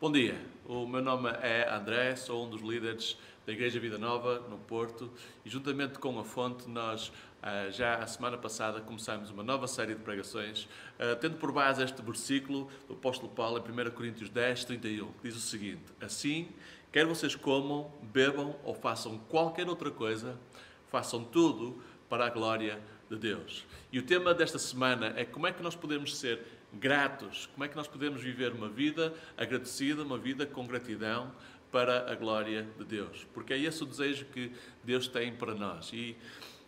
Bom dia, o meu nome é André, sou um dos líderes da Igreja Vida Nova, no Porto, e juntamente com a Fonte, nós já a semana passada começámos uma nova série de pregações, tendo por base este versículo do apóstolo Paulo em 1 Coríntios 10, 31, que diz o seguinte: assim, quer vocês comam, bebam ou façam qualquer outra coisa, façam tudo para a glória de Deus. E o tema desta semana é como é que nós podemos ser gratos, como é que nós podemos viver uma vida agradecida, uma vida com gratidão para a glória de Deus. Porque é esse o desejo que Deus tem para nós. E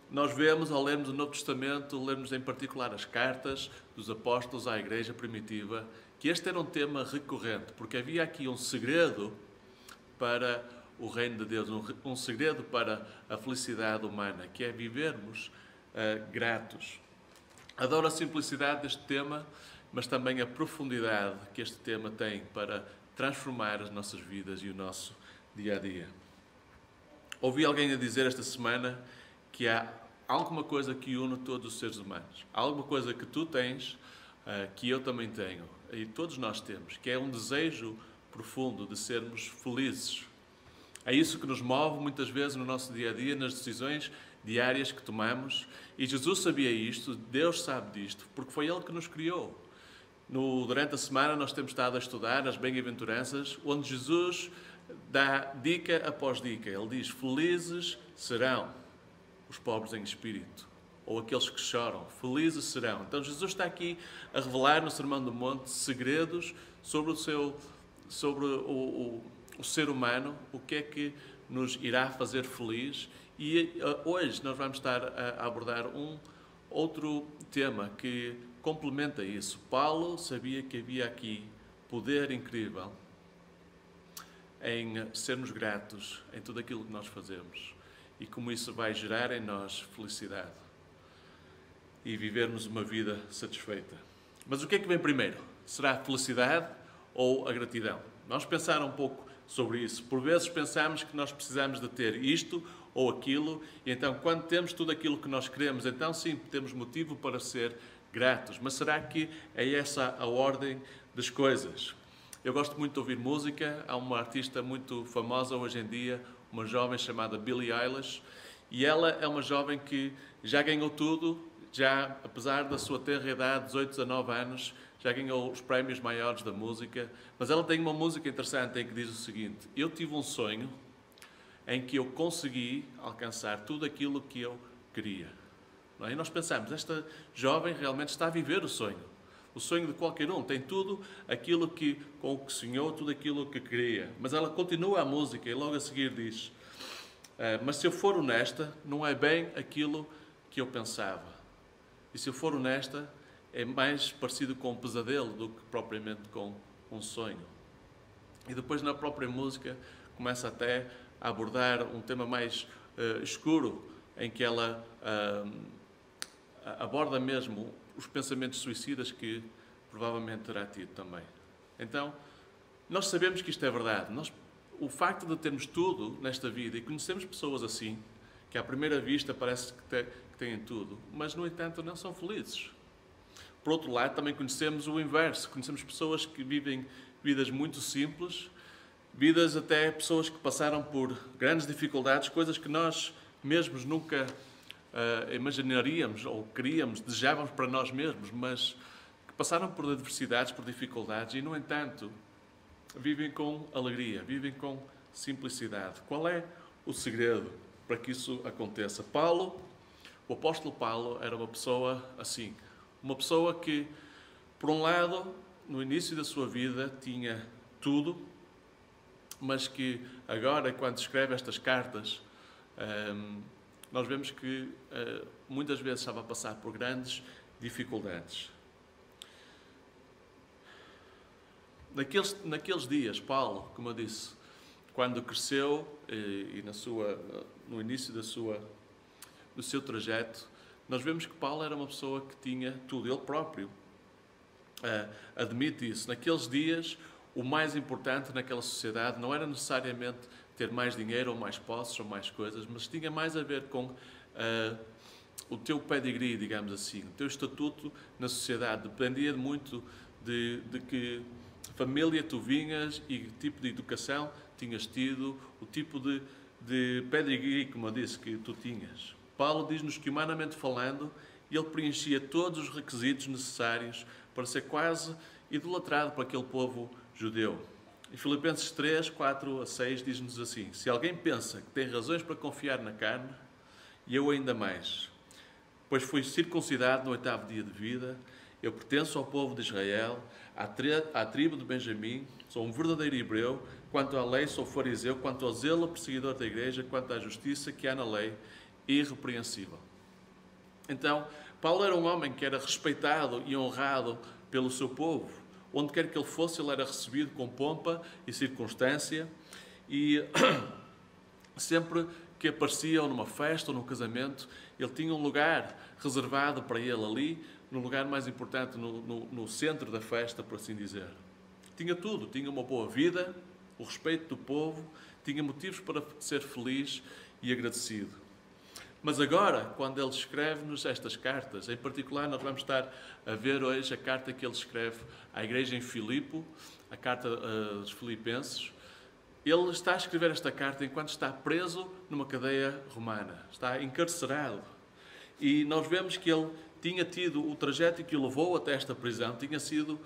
nós vemos, ao lermos o Novo Testamento, lermos em particular as cartas dos apóstolos à Igreja primitiva, que este era um tema recorrente, porque havia aqui um segredo para o reino de Deus, um segredo para a felicidade humana, que é vivermos gratos. Adoro a simplicidade deste tema, mas também a profundidade que este tema tem para transformar as nossas vidas e o nosso dia-a-dia. Ouvi alguém a dizer esta semana que há alguma coisa que une todos os seres humanos. Há alguma coisa que tu tens, que eu também tenho, e todos nós temos, que é um desejo profundo de sermos felizes. É isso que nos move muitas vezes no nosso dia-a-dia, nas decisões diárias que tomamos. E Jesus sabia isto, Deus sabe disto, porque foi Ele que nos criou. Durante a semana nós temos estado a estudar as bem-aventuranças, onde Jesus dá dica após dica. Ele diz: felizes serão os pobres em espírito, ou aqueles que choram, felizes serão. Então Jesus está aqui a revelar no Sermão do Monte segredos sobre o ser humano, o que é que nos irá fazer feliz. E hoje nós vamos estar a abordar um outro tema que complementa isso. Paulo sabia que havia aqui poder incrível em sermos gratos em tudo aquilo que nós fazemos e como isso vai gerar em nós felicidade e vivermos uma vida satisfeita. Mas o que é que vem primeiro? Será a felicidade ou a gratidão? Vamos pensar um pouco sobre isso. Por vezes pensamos que nós precisamos de ter isto ou aquilo, e então quando temos tudo aquilo que nós queremos, então sim, temos motivo para ser gratos. Mas será que é essa a ordem das coisas? Eu gosto muito de ouvir música. Há uma artista muito famosa hoje em dia, uma jovem chamada Billie Eilish, e ela é uma jovem que já ganhou tudo, já, apesar da sua tenra idade, 18, 19 anos, já ganhou os prémios maiores da música, mas ela tem uma música interessante em que diz o seguinte: eu tive um sonho em que eu consegui alcançar tudo aquilo que eu queria. Não é? E nós pensamos, esta jovem realmente está a viver o sonho de qualquer um, tem tudo aquilo com o que sonhou, tudo aquilo que queria. Mas ela continua a música e logo a seguir diz: mas se eu for honesta, não é bem aquilo que eu pensava. E se eu for honesta, é mais parecido com um pesadelo do que propriamente com um sonho. E depois na própria música começa até a abordar um tema mais escuro, em que ela aborda mesmo os pensamentos suicidas que provavelmente terá tido também. Então, nós sabemos que isto é verdade. O facto de termos tudo nesta vida e conhecemos pessoas assim, que à primeira vista parece que têm tudo, mas no entanto não são felizes. Por outro lado, também conhecemos o inverso. Conhecemos pessoas que vivem vidas muito simples, vidas até pessoas que passaram por grandes dificuldades, coisas que nós mesmos nunca imaginaríamos ou queríamos, desejávamos para nós mesmos, mas que passaram por adversidades, por dificuldades e, no entanto, vivem com alegria, vivem com simplicidade. Qual é o segredo para que isso aconteça? O apóstolo Paulo era uma pessoa assim, uma pessoa que, por um lado, no início da sua vida tinha tudo, mas que agora, quando escreve estas cartas, nós vemos que muitas vezes estava a passar por grandes dificuldades. Naqueles dias, Paulo, como eu disse, quando cresceu e no início do seu trajeto, nós vemos que Paulo era uma pessoa que tinha tudo. Ele próprio admite isso. Naqueles dias, o mais importante naquela sociedade não era necessariamente ter mais dinheiro ou mais posses ou mais coisas, mas tinha mais a ver com o teu pedigree, digamos assim, o teu estatuto na sociedade. Dependia muito de que família tu vinhas e que tipo de educação tinhas tido, o tipo de pedigree, como eu disse, que tu tinhas. Paulo diz-nos que, humanamente falando, ele preenchia todos os requisitos necessários para ser quase idolatrado por aquele povo judeu. Em Filipenses 3, 4 a 6, diz-nos assim: se alguém pensa que tem razões para confiar na carne, e eu ainda mais, pois fui circuncidado no 8º dia de vida, eu pertenço ao povo de Israel, à tribo de Benjamim, sou um verdadeiro hebreu, quanto à lei sou fariseu, quanto ao zelo perseguidor da igreja, quanto à justiça que há na lei, irrepreensível. Então, Paulo era um homem que era respeitado e honrado pelo seu povo. Onde quer que ele fosse, ele era recebido com pompa e circunstância, e sempre que aparecia ou numa festa ou num casamento, ele tinha um lugar reservado para ele ali, no lugar mais importante, no centro da festa, por assim dizer. Tinha tudo, tinha uma boa vida, o respeito do povo, tinha motivos para ser feliz e agradecido. Mas agora, quando ele escreve-nos estas cartas, em particular nós vamos estar a ver hoje a carta que ele escreve à igreja em Filipe, a carta dos Filipenses. Ele está a escrever esta carta enquanto está preso numa cadeia romana, está encarcerado. E nós vemos que ele tinha tido o trajeto que o levou até esta prisão, tinha sido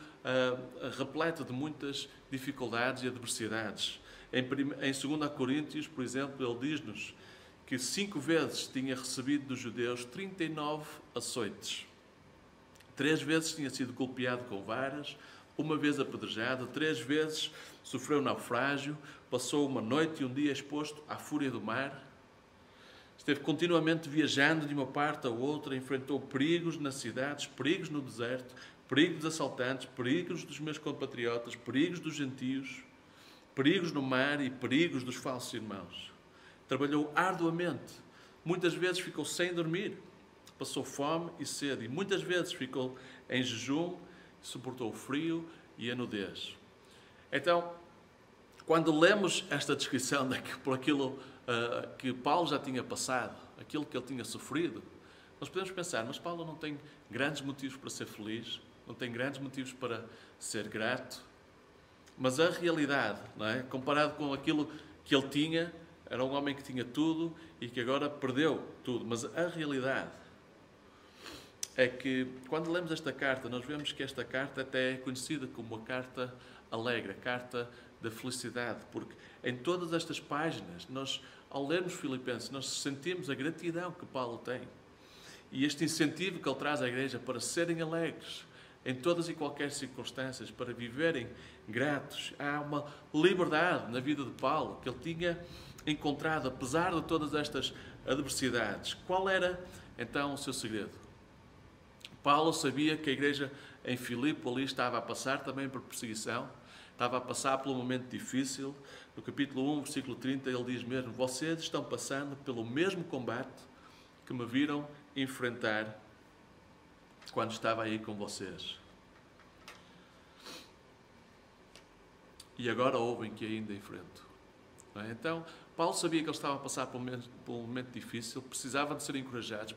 repleto de muitas dificuldades e adversidades. Em 2 Coríntios, por exemplo, ele diz-nos que 5 vezes tinha recebido dos judeus 39 açoites. 3 vezes tinha sido golpeado com varas, 1 vez apedrejado, 3 vezes sofreu naufrágio, passou uma noite e um dia exposto à fúria do mar. Esteve continuamente viajando de uma parte a outra, enfrentou perigos nas cidades, perigos no deserto, perigos dos assaltantes, perigos dos meus compatriotas, perigos dos gentios, perigos no mar e perigos dos falsos irmãos. Trabalhou arduamente, muitas vezes ficou sem dormir, passou fome e sede, e muitas vezes ficou em jejum, suportou o frio e a nudez. Então, quando lemos esta descrição por aquilo que Paulo já tinha passado, aquilo que ele tinha sofrido, nós podemos pensar, mas Paulo não tem grandes motivos para ser feliz, não tem grandes motivos para ser grato, mas a realidade, não é? Comparado com aquilo que ele tinha, era um homem que tinha tudo e que agora perdeu tudo. Mas a realidade é que, quando lemos esta carta, nós vemos que esta carta até é conhecida como a carta alegre, a carta da felicidade, porque em todas estas páginas, nós, ao lermos Filipenses, nós sentimos a gratidão que Paulo tem e este incentivo que ele traz à igreja para serem alegres em todas e qualquer circunstâncias, para viverem gratos. Há uma liberdade na vida de Paulo que ele tinha encontrado, apesar de todas estas adversidades. Qual era, então, o seu segredo? Paulo sabia que a igreja em Filipe ali estava a passar também por perseguição, estava a passar por um momento difícil. No capítulo 1, versículo 30, ele diz mesmo: vocês estão passando pelo mesmo combate que me viram enfrentar quando estava aí com vocês. E agora ouvem que ainda enfrento. Então, Paulo sabia que eles estavam a passar por um momento difícil, precisavam de ser encorajados,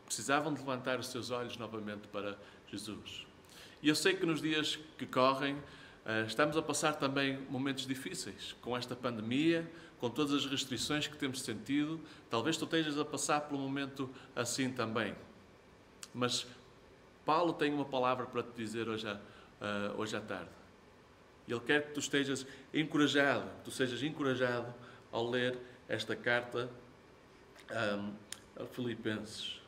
precisavam de levantar os seus olhos novamente para Jesus. E eu sei que nos dias que correm, estamos a passar também momentos difíceis, com esta pandemia, com todas as restrições que temos sentido. Talvez tu estejas a passar por um momento assim também. Mas Paulo tem uma palavra para te dizer hoje à tarde. Ele quer que tu estejas encorajado, que tu sejas encorajado ao ler esta carta a Filipenses.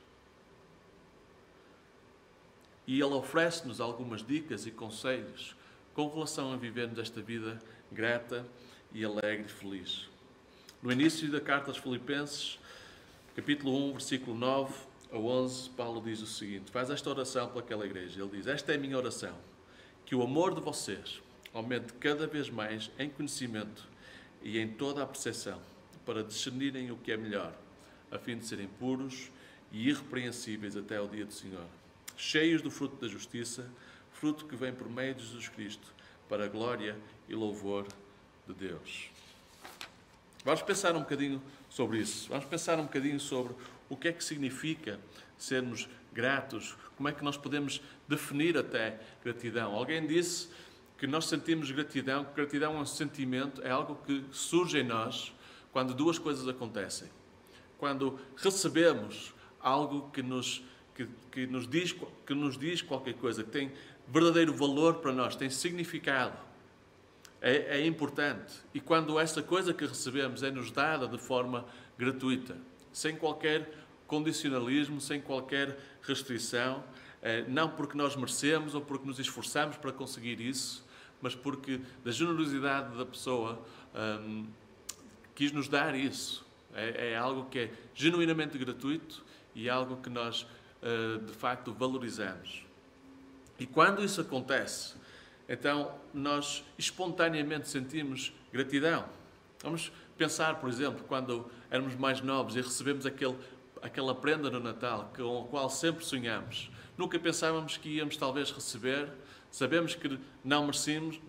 E ele oferece-nos algumas dicas e conselhos com relação a vivermos esta vida grata e alegre e feliz. No início da carta aos Filipenses, capítulo 1, versículo 9 a 11, Paulo diz o seguinte, faz esta oração para aquela igreja. Ele diz: esta é a minha oração, que o amor de vocês aumente cada vez mais em conhecimento e em toda a percepção, para discernirem o que é melhor, a fim de serem puros e irrepreensíveis até ao dia do Senhor, cheios do fruto da justiça, fruto que vem por meio de Jesus Cristo, para a glória e louvor de Deus. Vamos pensar um bocadinho sobre isso. Vamos pensar um bocadinho sobre o que é que significa sermos gratos, como é que nós podemos definir até gratidão. Alguém disse que nós sentimos gratidão, que gratidão é um sentimento, é algo que surge em nós quando duas coisas acontecem. Quando recebemos algo que nos diz qualquer coisa, que tem verdadeiro valor para nós, tem significado, é importante. E quando essa coisa que recebemos é nos dada de forma gratuita, sem qualquer condicionalismo, sem qualquer restrição, não porque nós merecemos ou porque nos esforçamos para conseguir isso, mas porque da generosidade da pessoa quis nos dar isso. É algo que é genuinamente gratuito e algo que nós, de facto, valorizamos. E quando isso acontece, então nós espontaneamente sentimos gratidão. Vamos pensar, por exemplo, quando éramos mais novos e recebemos aquela prenda no Natal com a qual sempre sonhamos. Nunca pensávamos que íamos talvez receber, sabemos que não merecemos,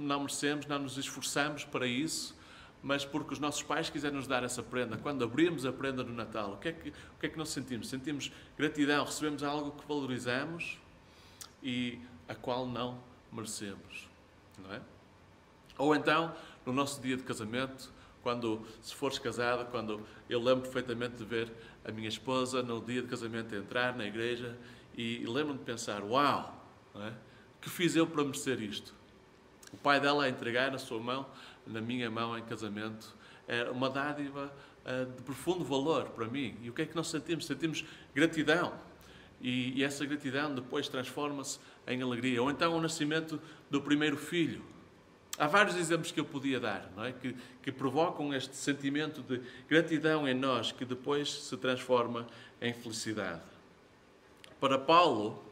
não nos esforçamos para isso, mas porque os nossos pais quiseram nos dar essa prenda. Quando abrimos a prenda no Natal, o que é que nós sentimos? Sentimos gratidão, recebemos algo que valorizamos e a qual não merecemos, não é? Ou então, no nosso dia de casamento, se fores casado, quando eu lembro perfeitamente de ver a minha esposa no dia de casamento entrar na igreja e lembro-me de pensar, uau, não é? O que fiz eu para merecer isto? O pai dela a entregar a sua mão na minha mão em casamento é uma dádiva de profundo valor para mim. E o que é que nós sentimos? Sentimos gratidão. E essa gratidão depois transforma-se em alegria. Ou então o nascimento do primeiro filho. Há vários exemplos que eu podia dar, não é? Que provocam este sentimento de gratidão em nós, que depois se transforma em felicidade. Para Paulo,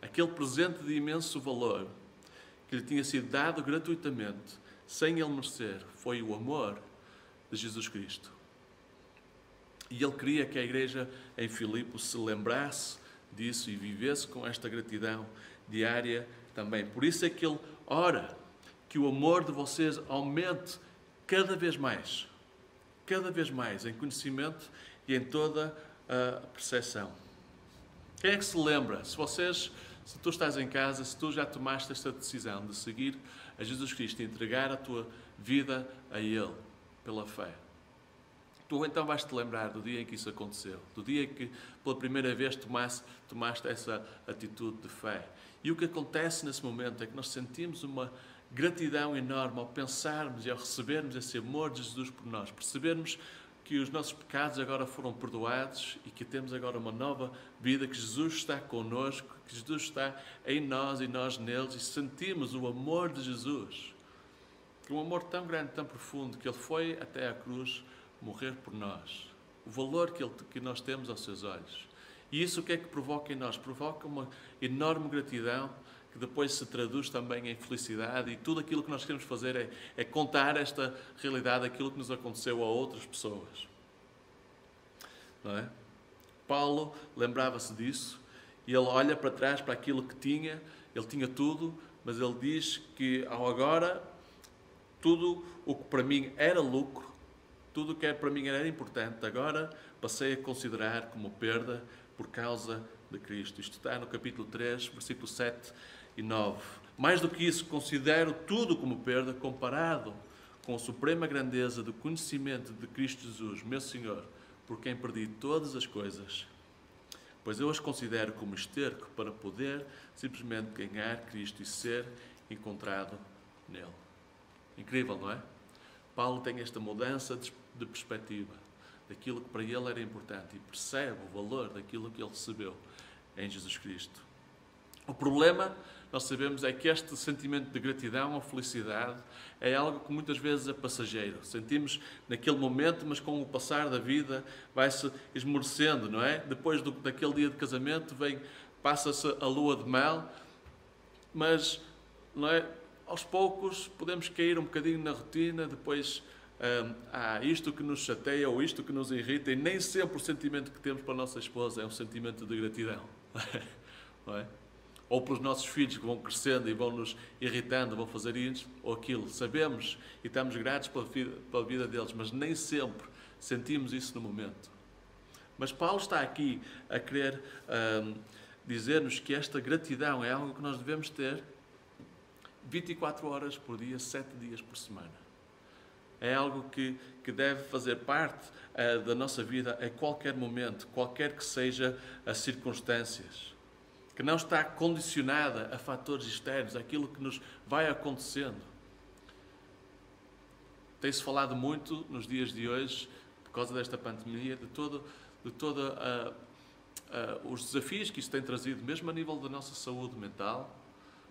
aquele presente de imenso valor que lhe tinha sido dado gratuitamente, sem ele merecer, foi o amor de Jesus Cristo. E ele queria que a igreja em Filipe se lembrasse disso e vivesse com esta gratidão diária também. Por isso é que ele ora que o amor de vocês aumente cada vez mais em conhecimento e em toda a percepção. Quem é que se lembra? Se tu estás em casa, se tu já tomaste esta decisão de seguir a Jesus Cristo e entregar a tua vida a Ele pela fé, tu então vais-te lembrar do dia em que isso aconteceu, do dia em que pela primeira vez tomaste essa atitude de fé. E o que acontece nesse momento é que nós sentimos uma gratidão enorme ao pensarmos e ao recebermos esse amor de Jesus por nós, percebermos que os nossos pecados agora foram perdoados e que temos agora uma nova vida, que Jesus está connosco, que Jesus está em nós e nós neles, e sentimos o amor de Jesus. Um amor tão grande, tão profundo, que Ele foi até à cruz morrer por nós. O valor que nós temos aos seus olhos. E isso o que é que provoca em nós? Provoca uma enorme gratidão, que depois se traduz também em felicidade, e tudo aquilo que nós queremos fazer é contar esta realidade, aquilo que nos aconteceu a outras pessoas. Não é? Paulo lembrava-se disso, e ele olha para trás, para aquilo que tinha, ele tinha tudo, mas ele diz que ao agora, tudo o que para mim era lucro, tudo o que para mim era importante, agora passei a considerar como perda por causa de Cristo. Isto está no capítulo 3, versículo 7 e 9. Mais do que isso, considero tudo como perda comparado com a suprema grandeza do conhecimento de Cristo Jesus, meu Senhor, por quem perdi todas as coisas, pois eu as considero como esterco para poder simplesmente ganhar Cristo e ser encontrado nele. Incrível, não é? Paulo tem esta mudança de perspectiva daquilo que para ele era importante e percebe o valor daquilo que ele recebeu em Jesus Cristo. O problema, nós sabemos, é que este sentimento de gratidão ou felicidade é algo que muitas vezes é passageiro. Sentimos naquele momento, mas com o passar da vida vai-se esmorecendo, não é? Depois daquele dia de casamento passa-se a lua de mel, mas não é? Aos poucos podemos cair um bocadinho na rotina, depois há isto que nos chateia ou isto que nos irrita, e nem sempre o sentimento que temos para a nossa esposa é um sentimento de gratidão. Não é? Ou pelos nossos filhos que vão crescendo e vão nos irritando, vão fazer isto ou aquilo. Sabemos e estamos gratos pela vida deles, mas nem sempre sentimos isso no momento. Mas Paulo está aqui a querer dizer-nos que esta gratidão é algo que nós devemos ter 24 horas por dia, 7 dias por semana. É algo que deve fazer parte da nossa vida a qualquer momento, qualquer que seja as circunstâncias. Que não está condicionada a fatores externos, aquilo que nos vai acontecendo. Tem-se falado muito nos dias de hoje, por causa desta pandemia, de todos os desafios que isso tem trazido, mesmo a nível da nossa saúde mental,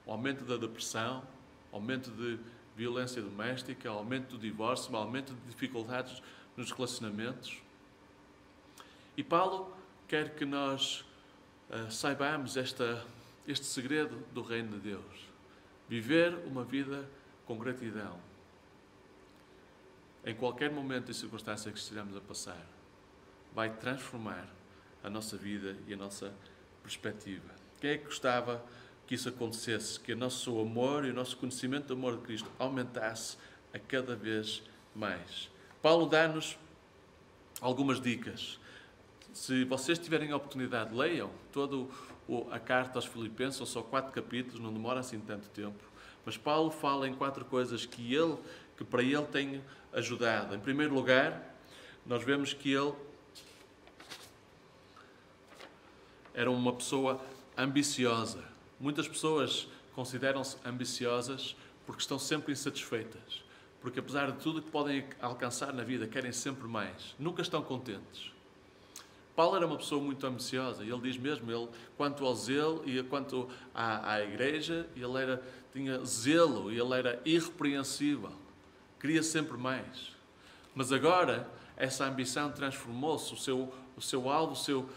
o aumento da depressão, aumento de violência doméstica, aumento do divórcio, aumento de dificuldades nos relacionamentos. E Paulo quer que nós saibamos este segredo do reino de Deus. Viver uma vida com gratidão. Em qualquer momento e circunstância que estejamos a passar, vai transformar a nossa vida e a nossa perspectiva. Quem é que gostava que isso acontecesse? Que o nosso amor e o nosso conhecimento do amor de Cristo aumentasse a cada vez mais. Paulo dá-nos algumas dicas. Se vocês tiverem a oportunidade, leiam toda a carta aos Filipenses, são só 4 capítulos, não demora assim tanto tempo. Mas Paulo fala em 4 coisas que para ele tem ajudado. Em primeiro lugar, nós vemos que ele era uma pessoa ambiciosa. Muitas pessoas consideram-se ambiciosas porque estão sempre insatisfeitas. Porque apesar de tudo que podem alcançar na vida, querem sempre mais. Nunca estão contentes. Paulo era uma pessoa muito ambiciosa. Ele diz mesmo, quanto ao zelo e quanto à igreja, tinha zelo e ele era irrepreensível. Queria sempre mais. Mas agora, essa ambição transformou-se. O seu alvo, o seu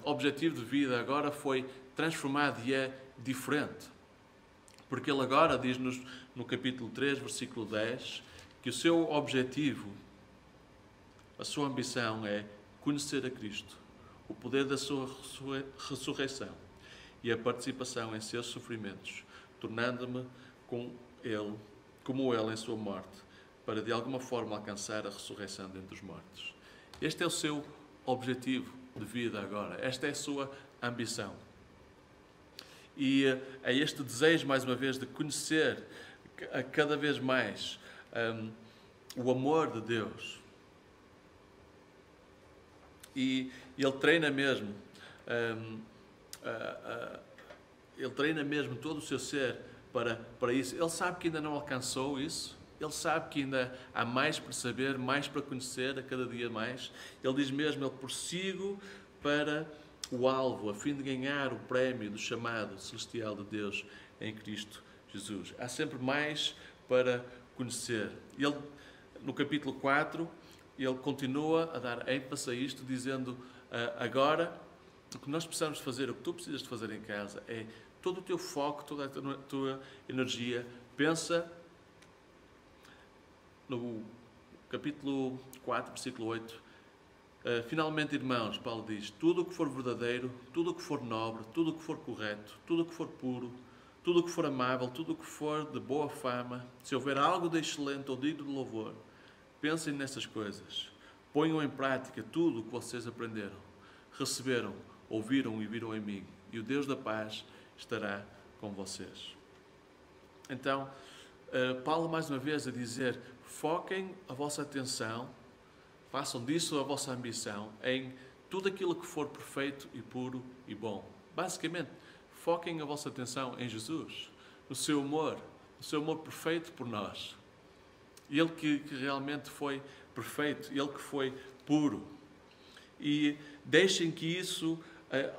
objetivo de vida agora foi transformado e é diferente. Porque ele agora diz-nos no capítulo 3, versículo 10, que o seu objetivo, a sua ambição é conhecer a Cristo, o poder da sua ressurreição e a participação em seus sofrimentos, tornando-me como ele em sua morte, para de alguma forma alcançar a ressurreição dentre os mortos. Este é o seu objetivo de vida agora. Esta é a sua ambição. E é este desejo, mais uma vez, de conhecer cada vez mais o amor de Deus. E ele treina mesmo, todo o seu ser para isso. Ele sabe que ainda não alcançou isso. Ele sabe que ainda há mais para saber, mais para conhecer, a cada dia mais. Ele diz mesmo, ele prossigo para o alvo, a fim de ganhar o prémio do chamado celestial de Deus em Cristo Jesus. Há sempre mais para conhecer. Ele, no capítulo 4, ele continua a dar ênfase a isto, dizendo, agora, o que nós precisamos fazer, o que tu precisas de fazer em casa, é todo o teu foco, toda a tua energia, pensa no capítulo 4, versículo 8, finalmente, irmãos, Paulo diz, tudo o que for verdadeiro, tudo o que for nobre, tudo o que for correto, tudo o que for puro, tudo o que for amável, tudo o que for de boa fama, se houver algo de excelente ou digno de louvor, pensem nessas coisas. Ponham em prática tudo o que vocês aprenderam, receberam, ouviram e viram em mim, e o Deus da paz estará com vocês. Então, Paulo, mais uma vez, a dizer, foquem a vossa atenção, façam disso a vossa ambição em tudo aquilo que for perfeito e puro e bom. Basicamente, foquem a vossa atenção em Jesus, no seu amor perfeito por nós. Ele que realmente foi perfeito, Ele que foi puro. E deixem que isso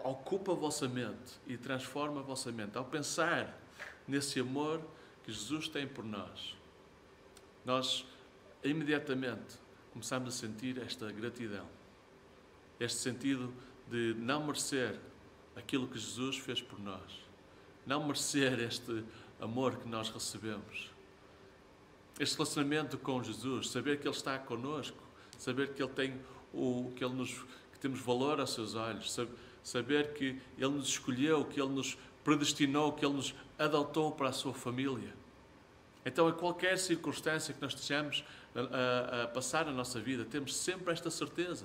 ocupe a vossa mente e transforme a vossa mente. Ao pensar nesse amor que Jesus tem por nós, nós imediatamente começamos a sentir esta gratidão, este sentido de não merecer aquilo que Jesus fez por nós, não merecer este amor que nós recebemos, este relacionamento com Jesus, saber que Ele está connosco, saber que Ele tem que temos valor aos seus olhos, saber que Ele nos escolheu, que Ele nos predestinou, que Ele nos adotou para a sua família. Então, em qualquer circunstância que nós estejamos a passar na nossa vida, temos sempre esta certeza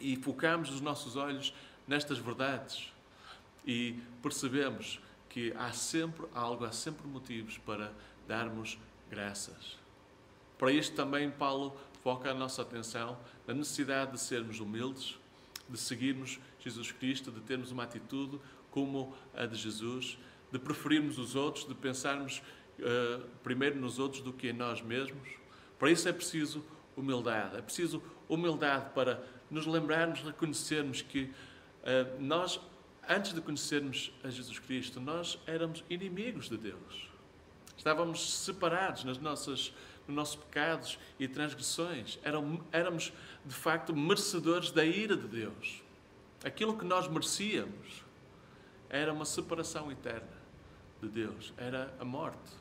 e focamos os nossos olhos nestas verdades e percebemos que há sempre algo, há sempre motivos para darmos graças. Para isto também Paulo foca a nossa atenção na necessidade de sermos humildes, de seguirmos Jesus Cristo, de termos uma atitude como a de Jesus, de preferirmos os outros, de pensarmos primeiro nos outros do que em nós mesmos. Para isso é preciso humildade. É preciso humildade para nos lembrarmos, reconhecermos que nós, antes de conhecermos a Jesus Cristo, nós éramos inimigos de Deus. Estávamos separados nos nossos pecados e transgressões. Éramos, de facto, merecedores da ira de Deus. Aquilo que nós merecíamos era uma separação eterna de Deus. Era a morte.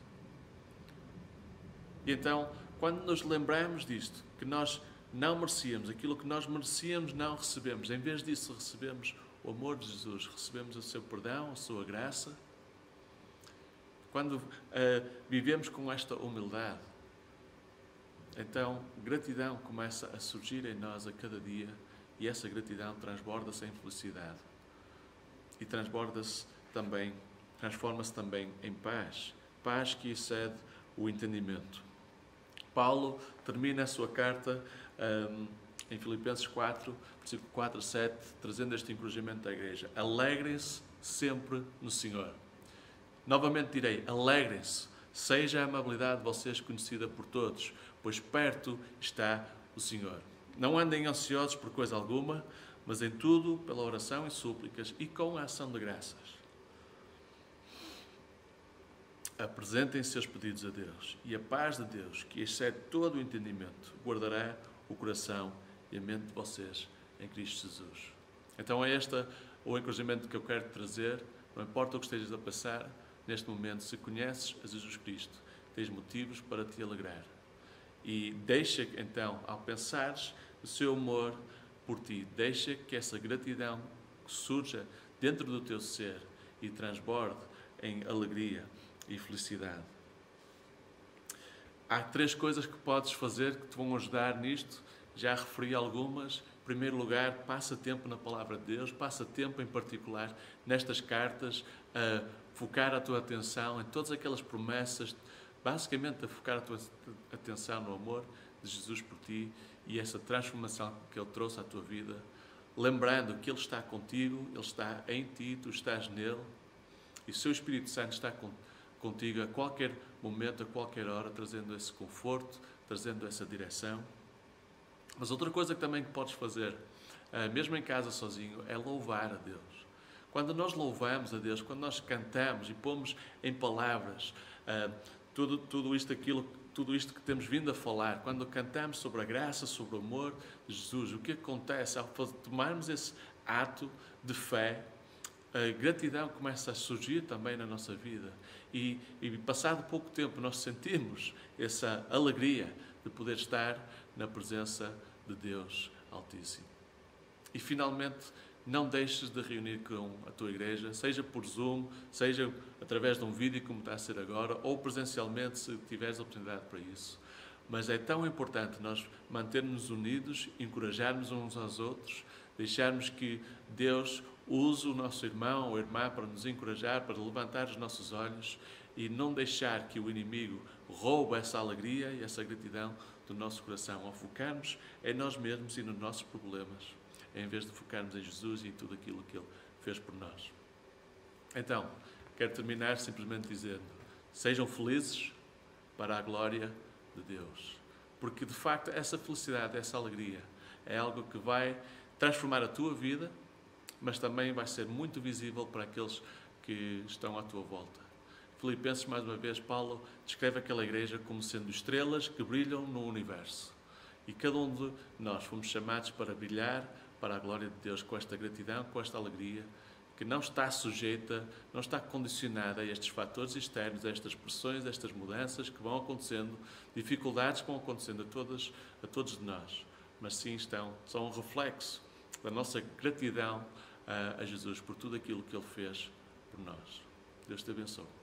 E então, quando nos lembramos disto, que nós não merecíamos, aquilo que nós merecíamos não recebemos. Em vez disso, recebemos o amor de Jesus, recebemos o seu perdão, a sua graça. Quando vivemos com esta humildade, então gratidão começa a surgir em nós a cada dia e essa gratidão transborda-se em felicidade e transforma-se também em paz, paz que excede o entendimento. Paulo termina a sua carta em Filipenses 4, versículo 4 a 7, trazendo este encorajamento à igreja. Alegrem-se sempre no Senhor. Novamente direi, alegrem-se, seja a amabilidade de vocês conhecida por todos, pois perto está o Senhor. Não andem ansiosos por coisa alguma, mas em tudo, pela oração e súplicas e com a ação de graças. Apresentem seus pedidos a Deus e a paz de Deus, que excede todo o entendimento, guardará o coração e a mente de vocês em Cristo Jesus. Então é este o encorajamento que eu quero te trazer. Não importa o que estejas a passar, neste momento, se conheces a Jesus Cristo, tens motivos para te alegrar. E deixa, então, ao pensares o seu amor por ti, deixa que essa gratidão surja dentro do teu ser e transborde em alegria e felicidade. Há 3 coisas que podes fazer que te vão ajudar nisto. Já referi algumas. Em primeiro lugar, passa tempo na Palavra de Deus, passa tempo em particular nestas cartas a focar a tua atenção em todas aquelas promessas, basicamente a focar a tua atenção no amor de Jesus por ti e essa transformação que Ele trouxe à tua vida, lembrando que Ele está contigo, Ele está em ti, tu estás nele e o seu Espírito Santo está contigo a qualquer momento, a qualquer hora, trazendo esse conforto, trazendo essa direção. Mas outra coisa que também podes fazer, mesmo em casa sozinho, é louvar a Deus. Quando nós louvamos a Deus, quando nós cantamos e pomos em palavras tudo isto que temos vindo a falar, quando cantamos sobre a graça, sobre o amor de Jesus, o que acontece ao tomarmos esse ato de fé, a gratidão começa a surgir também na nossa vida e passado pouco tempo nós sentimos essa alegria de poder estar na presença de Deus Altíssimo. E finalmente, não deixes de reunir com a tua igreja, seja por Zoom, seja através de um vídeo como está a ser agora, ou presencialmente se tiveres a oportunidade para isso. Mas é tão importante nós mantermos unidos, encorajarmos uns aos outros, deixarmos que Deus use o nosso irmão ou irmã para nos encorajar, para levantar os nossos olhos e não deixar que o inimigo roube essa alegria e essa gratidão do nosso coração, ao focarmos em nós mesmos e nos nossos problemas, em vez de focarmos em Jesus e em tudo aquilo que Ele fez por nós. Então, quero terminar simplesmente dizendo, sejam felizes para a glória de Deus. Porque, de facto, essa felicidade, essa alegria, é algo que vai transformar a tua vida, mas também vai ser muito visível para aqueles que estão à tua volta. Filipenses, mais uma vez, Paulo descreve aquela igreja como sendo estrelas que brilham no universo. E cada um de nós fomos chamados para brilhar para a glória de Deus com esta gratidão, com esta alegria, que não está sujeita, não está condicionada a estes fatores externos, a estas pressões, a estas mudanças que vão acontecendo, dificuldades que vão acontecendo a todos de nós, mas sim são um reflexo da nossa gratidão a Jesus por tudo aquilo que Ele fez por nós. Deus te abençoe.